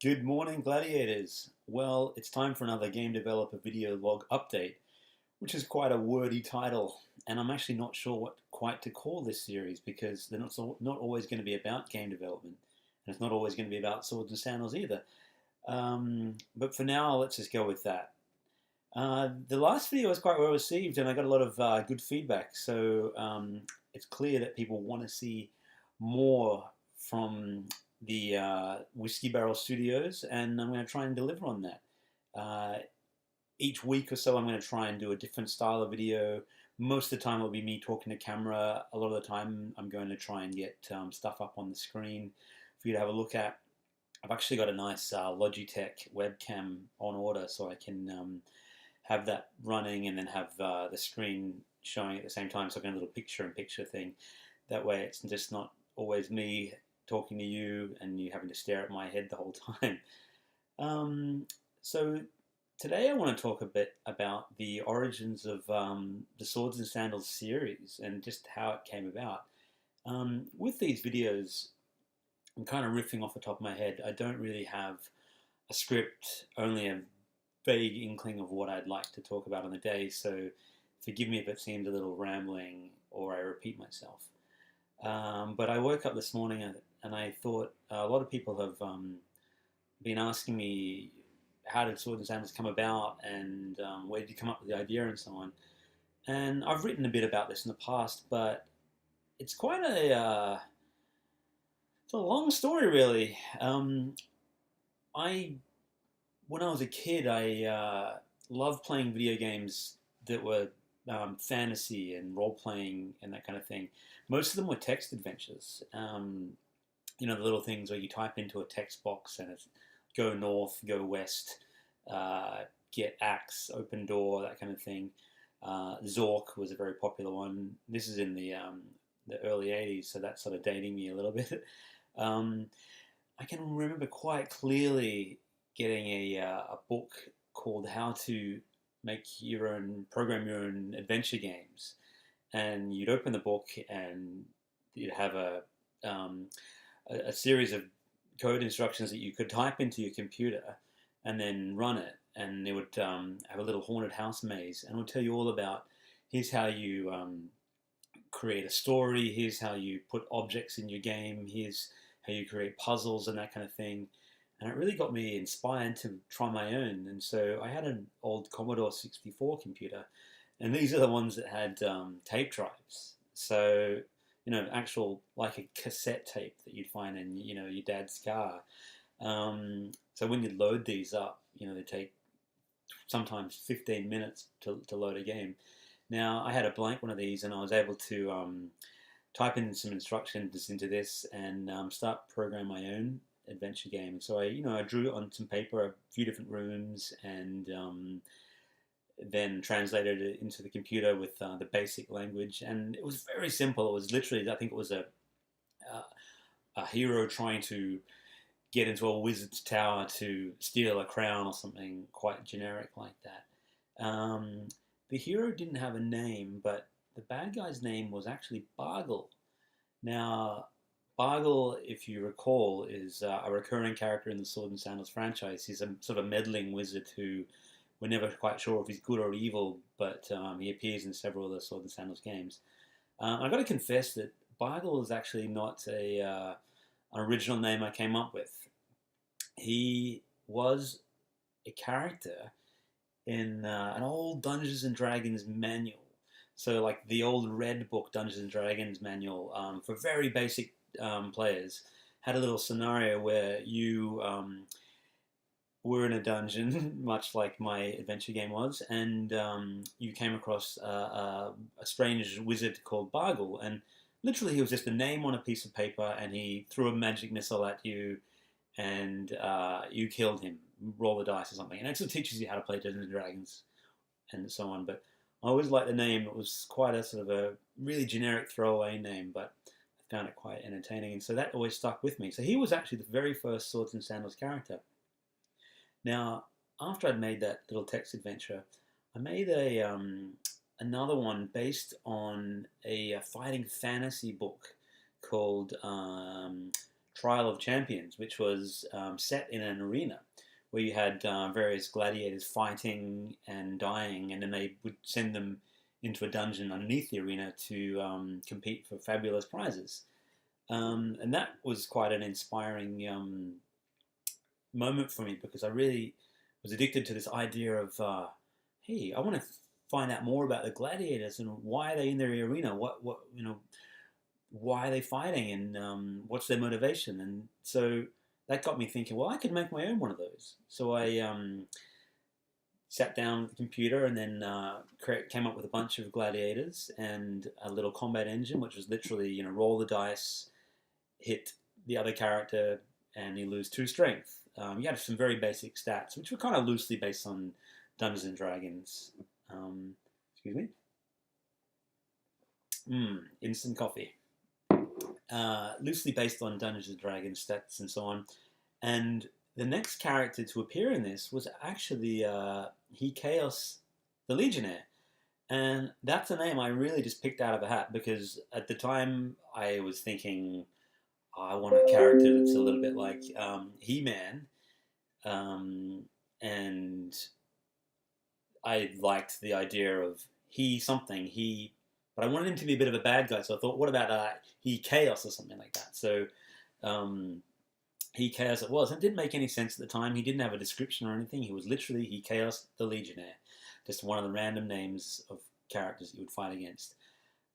Good morning, gladiators. Well, it's time for another game developer video log update, which is quite a wordy title, and I'm actually not sure what quite to call this series because they're not always going to be about game development, and it's not always going to be about swords and sandals either. But for now, let's just go with that. The last video was quite well received, and I got a lot of good feedback. So it's clear that people want to see more from the Whiskey Barrel Studios, and I'm going to try and deliver on that. Each week or so, I'm going to try and do a different style of video. Most of the time, it'll be me talking to camera. A lot of the time, I'm going to try and get stuff up on the screen for you to have a look at. I've actually got a nice Logitech webcam on order, so I can have that running and then have the screen showing at the same time, so I can have a little picture-in-picture thing. That way, it's just not always me talking to you and you having to stare at my head the whole time. So today I want to talk a bit about the origins of the Swords and Sandals series and just how it came about. With these videos, I'm kind of riffing off the top of my head. I don't really have a script, only a vague inkling of what I'd like to talk about on the day, so forgive me if it seems a little rambling or I repeat myself. But I woke up this morning and I thought a lot of people have been asking me how did Swords and Sandals come about and where did you come up with the idea and so on. And I've written a bit about this in the past, but it's quite it's a long story really. When I was a kid, I loved playing video games that were fantasy and role-playing and that kind of thing. Most of them were text adventures. The little things where you type into a text box and it's go north, go west, get axe, open door, that kind of thing. Zork was a very popular one. This is in the early 80s, so that's sort of dating me a little bit. I can remember quite clearly getting a book called How to Program Your Own Adventure Games. And you'd open the book and you'd have a series of code instructions that you could type into your computer and then run it. And it would have a little haunted house maze and it would tell you all about here's how you create a story, here's how you put objects in your game, here's how you create puzzles and that kind of thing. And it really got me inspired to try my own. And so I had an old Commodore 64 computer, and these are the ones that had tape drives. So, actual, like a cassette tape that you'd find in, your dad's car. So when you load these up, they take sometimes 15 minutes to load a game. Now, I had a blank one of these, and I was able to type in some instructions into this and start programming my own adventure game. And so I drew on some paper a few different rooms and then translated it into the computer with the basic language. And it was very simple. It was literally, I think it was a hero trying to get into a wizard's tower to steal a crown or something quite generic like that. The hero didn't have a name, but the bad guy's name was actually Bargle. Now, Bargle, if you recall, is a recurring character in the Sword and Sandals franchise. He's a sort of meddling wizard who we're never quite sure if he's good or evil, but he appears in several of the Sword and Sandals games. I've got to confess that Bargle is actually not an original name I came up with. He was a character in an old Dungeons and Dragons manual. So like the old red book Dungeons and Dragons manual for very basic players had a little scenario where you were in a dungeon, much like my adventure game was, and you came across a strange wizard called Bargle, and literally he was just a name on a piece of paper, and he threw a magic missile at you, and you killed him. Roll the dice or something, and it sort of teaches you how to play Dungeons and Dragons and so on. But I always liked the name. It was quite a sort of a really generic throwaway name, but I found it quite entertaining, and so that always stuck with me. So he was actually the very first Swords and Sandals character. Now, after I'd made that little text adventure, I made another one based on a fighting fantasy book called Trial of Champions, which was set in an arena where you had various gladiators fighting and dying, and then they would send them into a dungeon underneath the arena to compete for fabulous prizes. And that was quite an inspiring moment for me, because I really was addicted to this idea of, hey, I want to find out more about the gladiators and why are they in their arena, what why are they fighting, and what's their motivation. And so that got me thinking, well, I could make my own one of those. So I sat down with the computer and then came up with a bunch of gladiators and a little combat engine, which was literally, roll the dice, hit the other character, and you lose 2 strength. You had some very basic stats, which were kind of loosely based on Dungeons and Dragons. Excuse me. Instant coffee. Loosely based on Dungeons and Dragons stats and so on. And the next character to appear in this was actually Chaos the Legionnaire. And that's a name I really just picked out of a hat, because at the time I was thinking, I want a character that's a little bit like He-Man. And I liked the idea of but I wanted him to be a bit of a bad guy. So I thought, what about Chaos or something like that? So Chaos it was. It didn't make any sense at the time. He didn't have a description or anything. He was literally Chaos the Legionnaire. Just one of the random names of characters that you would fight against.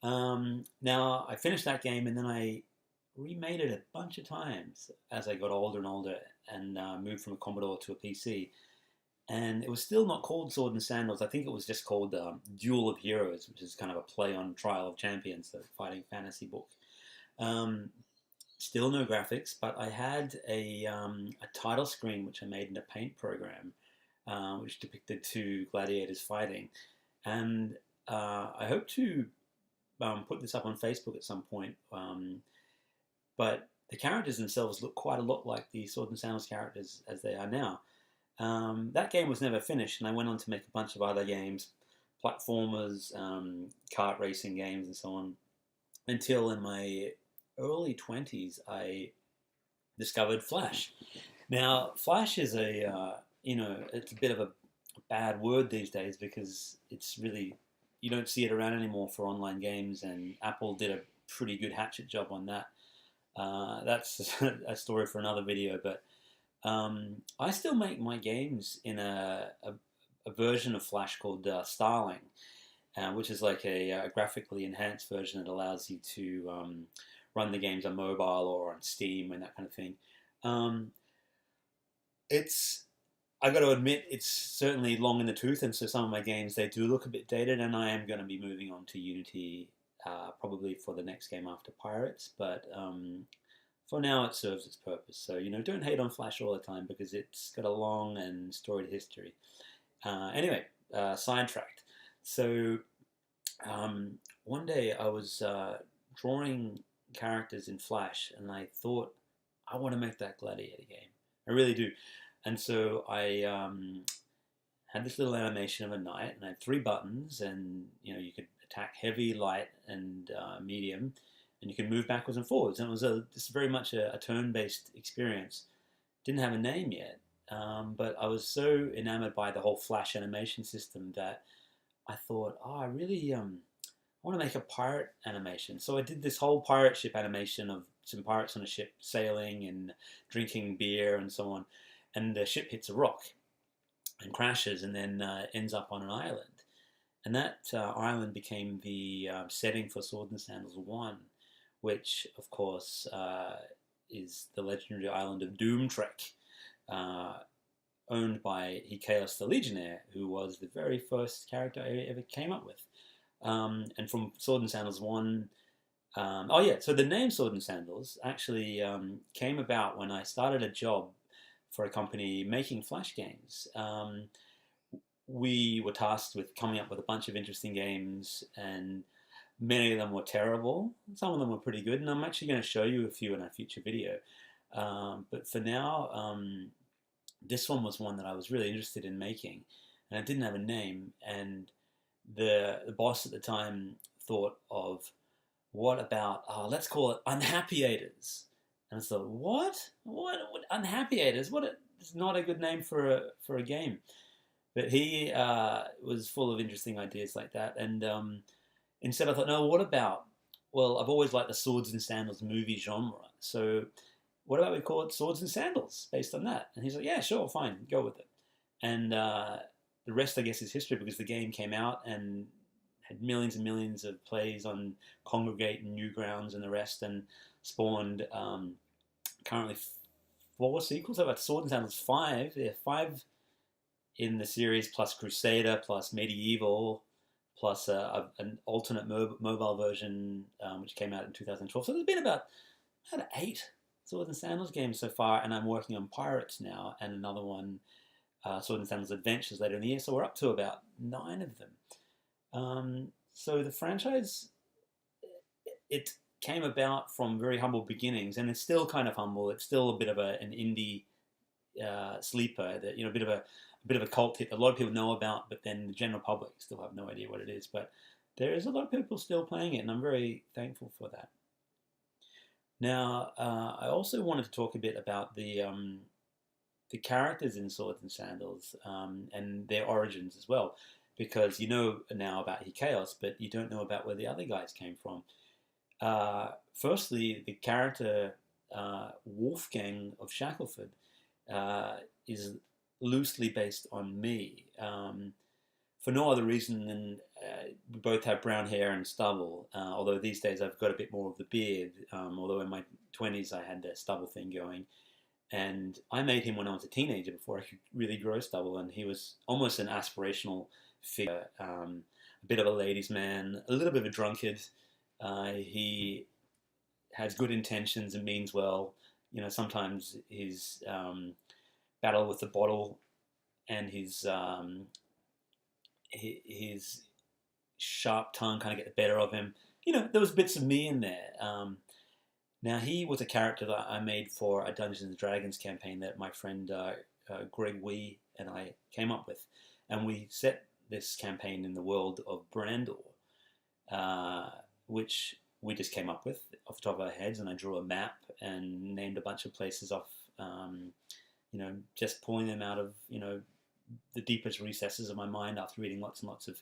Now, I finished that game, and then I remade it a bunch of times as I got older and older, and moved from a Commodore to a PC. And it was still not called Sword and Sandals. I think it was just called Duel of Heroes, which is kind of a play on Trial of Champions, the fighting fantasy book. Still no graphics, but I had a title screen which I made in a paint program, which depicted 2 gladiators fighting. And I hope to put this up on Facebook at some point. But the characters themselves look quite a lot like the Sword and Sandals characters as they are now. That game was never finished, and I went on to make a bunch of other games, platformers, kart racing games, and so on, until in my early 20s I discovered Flash. Now, Flash is it's a bit of a bad word these days, because it's really, you don't see it around anymore for online games, and Apple did a pretty good hatchet job on that. That's a story for another video, but I still make my games in a version of Flash called Starling, which is like a graphically enhanced version that allows you to run the games on mobile or on Steam and that kind of thing. I got to admit, it's certainly long in the tooth, and so some of my games, they do look a bit dated, and I am going to be moving on to Unity probably for the next game after Pirates, but for now it serves its purpose. So, don't hate on Flash all the time, because it's got a long and storied history. Anyway, sidetracked. So, one day I was drawing characters in Flash, and I thought, I want to make that Gladiator game. I really do. And so I had this little animation of a knight, and I had 3 buttons, and you could attack heavy, light, and medium, and you could move backwards and forwards. And it was just very much a turn-based experience. Didn't have a name yet, but I was so enamored by the whole Flash animation system that I thought, I really I want to make a pirate animation. So I did this whole pirate ship animation of some pirates on a ship sailing and drinking beer and so on. And the ship hits a rock and crashes, and then ends up on an island. And that island became the setting for Swords and Sandals 1, which, of course, is the legendary island of Doomtrek, owned by Chaos the Legionnaire, who was the very first character I ever came up with. And from Sword and Sandals 1... so the name Sword and Sandals actually came about when I started a job for a company making Flash games. We were tasked with coming up with a bunch of interesting games, and many of them were terrible. Some of them were pretty good, and I'm actually going to show you a few in a future video. But for now, this one was one that I was really interested in making, and I didn't have a name, and the boss at the time thought of, what about, let's call it Unhappyators. And I thought, what Unhappy-ators? It's not a good name for a game. But he was full of interesting ideas like that. And instead, I thought, no, what about? Well, I've always liked the Swords and Sandals movie genre. So what about we call it Swords and Sandals based on that? And he's like, yeah, sure, fine, go with it. And the rest, I guess, is history because the game came out and had millions and millions of plays on Congregate and Newgrounds and the rest, and spawned currently four sequels. About Sword and Sandals five. There are five in the series, plus Crusader, plus Medieval, plus an alternate mobile version which came out in 2012. So there's been about 8 Sword and Sandals games so far, and I'm working on Pirates now, and another one, Sword and Sandals Adventures, later in the year. So we're up to about 9 of them. So the franchise, it came about from very humble beginnings, and it's still kind of humble. It's still a bit of an indie sleeper, that a bit of a cult hit. A lot of people know about, but then the general public still have no idea what it is. But there is a lot of people still playing it, and I'm very thankful for that. Now, I also wanted to talk a bit about the characters in Swords and Sandals and their origins as well, because you know now about Chaos, but you don't know about where the other guys came from. Firstly, the character Wolfgang of Shackleford is loosely based on me, for no other reason than we both have brown hair and stubble, although these days I've got a bit more of the beard, although in my 20s I had the stubble thing going. And I made him when I was a teenager before I could really grow stubble, and he was almost an aspirational figure, a bit of a ladies' man, a little bit of a drunkard. He has good intentions and means well. Sometimes his battle with the bottle and his sharp tongue kind of get the better of him. There was bits of me in there. Now, he was a character that I made for a Dungeons and Dragons campaign that my friend Greg Wee and I came up with. And we set this campaign in the world of Brandor, which we just came up with off the top of our heads. And I drew a map and named a bunch of places off, just pulling them out of, the deepest recesses of my mind after reading lots and lots of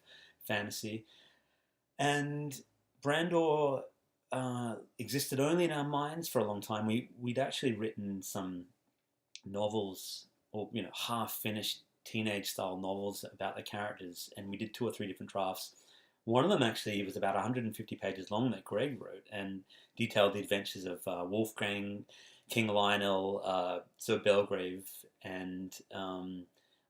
fantasy. And Brandor existed only in our minds for a long time. We'd actually written some novels, or half-finished teenage-style novels about the characters, and we did 2 or 3 different drafts. One of them actually was about 150 pages long that Greg wrote, and detailed the adventures of Wolfgang, King Lionel, Sir Belgrave, and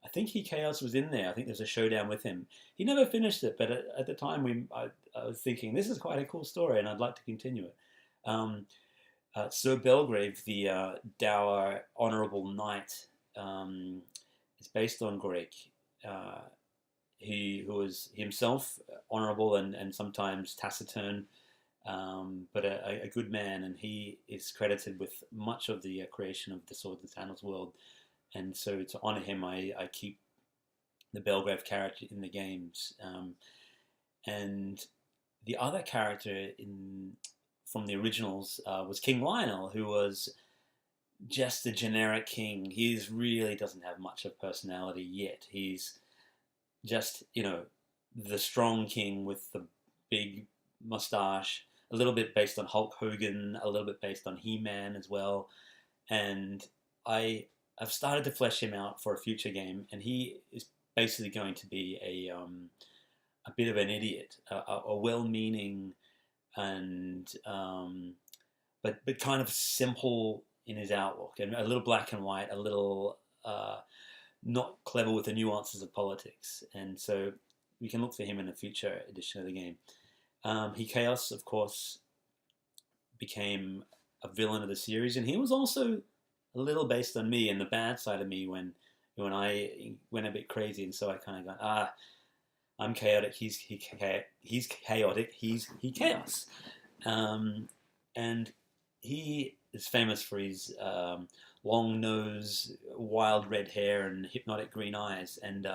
I think Chaos was in there. I think there's a showdown with him. He never finished it, but at the time I was thinking, this is quite a cool story, and I'd like to continue it. Sir Belgrave, the dour, honourable knight, is based on Greg, who was himself honourable and sometimes taciturn, but a good man, and he is credited with much of the creation of the Swords and Sandals world. And so to honour him, I keep the Belgrave character in the games. And the other character from the originals was King Lionel, who was just a generic king. He really doesn't have much of personality yet. He's just, the strong king with the big mustache, a little bit based on Hulk Hogan, a little bit based on He-Man as well. And I've started to flesh him out for a future game, and he is basically going to be a bit of an idiot, a well-meaning and but kind of simple in his outlook, and a little black and white, a little not clever with the nuances of politics. And so we can look for him in a future edition of the game. Chaos, of course, became a villain of the series, and he was also a little based on me and the bad side of me when I went a bit crazy. And so I kind of got, I'm chaotic, he's chaotic, he's chaos. And he is famous for his long nose, wild red hair, and hypnotic green eyes. And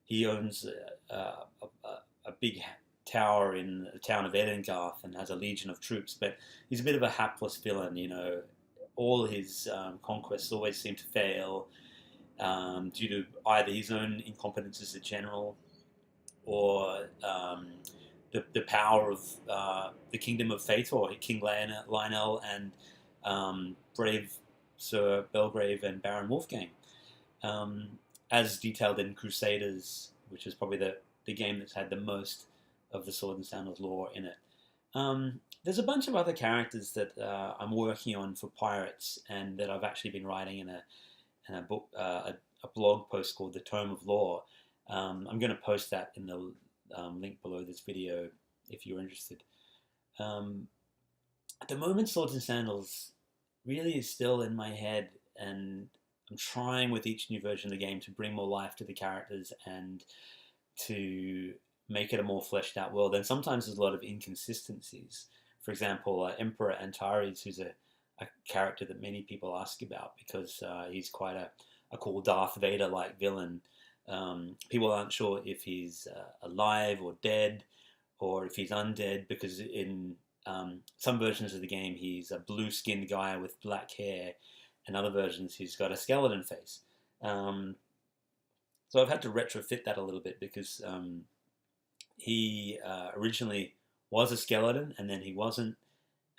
he owns a big tower in the town of Edengarth and has a legion of troops, but he's a bit of a hapless villain. All his conquests always seem to fail due to either his own incompetence as a general or the power of the Kingdom of Fate, or King Lionel and brave Sir Belgrave and Baron Wolfgang, as detailed in Crusaders, which is probably the game that's had the most of the Sword and Sandals lore in it. There's a bunch of other characters that I'm working on for Pirates, and that I've actually been writing in a book, a blog post called the Tome of Lore. I'm going to post that in the link below this video if you're interested. At the moment, Swords and Sandals really is still in my head, and I'm trying with each new version of the game to bring more life to the characters and to make it a more fleshed out world. And sometimes there's a lot of inconsistencies. For example, Emperor Antares, who's a character that many people ask about because he's quite a cool Darth Vader-like villain. People aren't sure if he's alive or dead, or if he's undead, because in some versions of the game he's a blue-skinned guy with black hair, and other versions he's got a skeleton face. So I've had to retrofit that a little bit because he originally was a skeleton, and then he wasn't,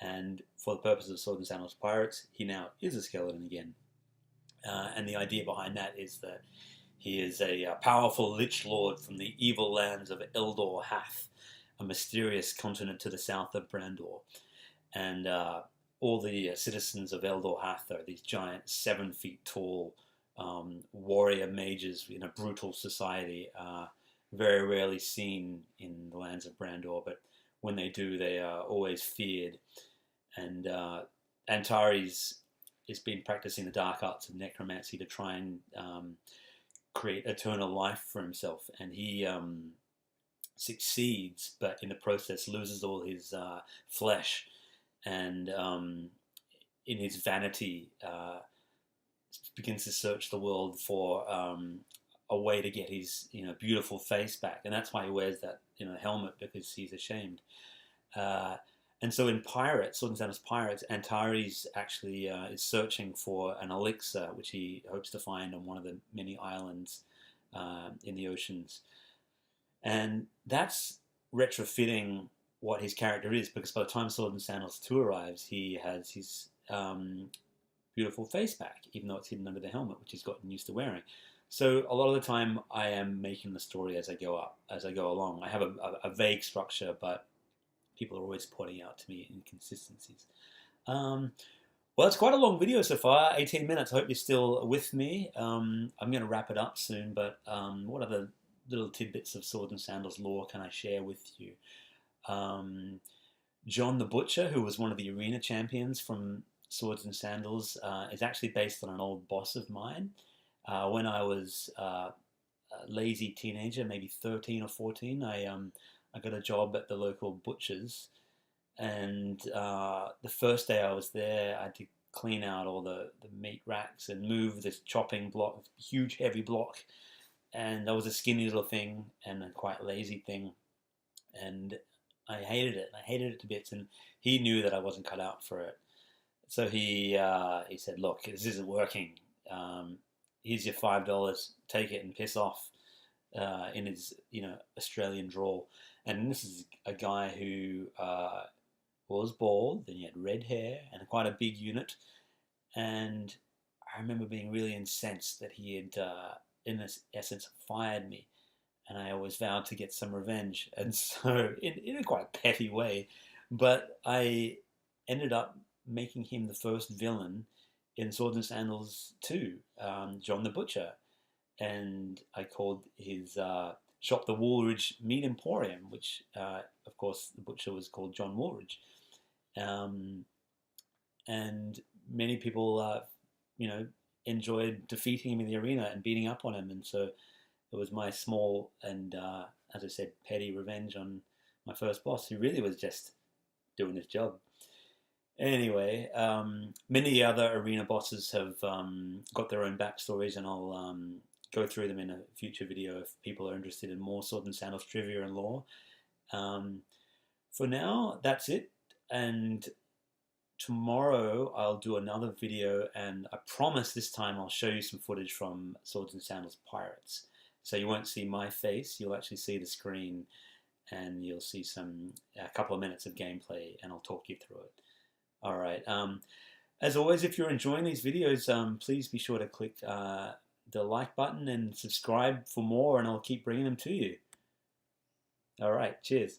and for the purpose of Swords and Sandals Pirates, he now is a skeleton again. And the idea behind that is that he is a powerful lich lord from the evil lands of Eldor Hath, a mysterious continent to the south of Brandor. And all the citizens of Eldor Hath are these giant 7 feet tall warrior mages in a brutal society, very rarely seen in the lands of Brandor, but when they do, they are always feared. And Antares has been practicing the dark arts of necromancy to try and create eternal life for himself, and he succeeds, but in the process loses all his flesh, and in his vanity begins to search the world for a way to get his beautiful face back, and that's why he wears that helmet, because he's ashamed. And so in Pirates, Swords and Sandals Pirates, Antares actually is searching for an elixir, which he hopes to find on one of the many islands in the oceans. And that's retrofitting what his character is, because by the time Swords and Sandals 2 arrives, he has his beautiful face back, even though it's hidden under the helmet, which he's gotten used to wearing. So a lot of the time, I am making the story as I go along. I have a vague structure, but people are always pointing out to me inconsistencies. Well, it's quite a long video so far, 18 minutes. I hope you're still with me. I'm going to wrap it up soon, but what other little tidbits of Swords and Sandals lore can I share with you? John the Butcher, who was one of the arena champions from Swords and Sandals, is actually based on an old boss of mine. When I was a lazy teenager, maybe 13 or 14, I got a job at the local butcher's, and the first day I was there, I had to clean out all the meat racks and move this chopping block, huge heavy block, and I was a skinny little thing and a quite lazy thing, and I hated it to bits, and he knew that I wasn't cut out for it. So he said, "Look, this isn't working. Here's your $5. Take it and piss off." In his Australian drawl. And this is a guy who was bald, and he had red hair and quite a big unit. And I remember being really incensed that he had, in this essence, fired me. And I always vowed to get some revenge. And so, in a quite petty way, but I ended up making him the first villain in Swords and Sandals 2, John the Butcher. And I called his shop the Woolridge Meat Emporium, which, of course, the butcher was called John Woolridge. And many people, enjoyed defeating him in the arena and beating up on him. And so it was my small and, as I said, petty revenge on my first boss, who really was just doing his job. Anyway, many other arena bosses have got their own backstories, and I'll go through them in a future video if people are interested in more Sword and Sandals trivia and lore. For now, that's it. And tomorrow I'll do another video, and I promise this time I'll show you some footage from Swords and Sandals Pirates. So you won't see my face, you'll actually see the screen, and you'll see a couple of minutes of gameplay, and I'll talk you through it. All right. As always, if you're enjoying these videos, please be sure to click the like button and subscribe for more, and I'll keep bringing them to you. All right. Cheers.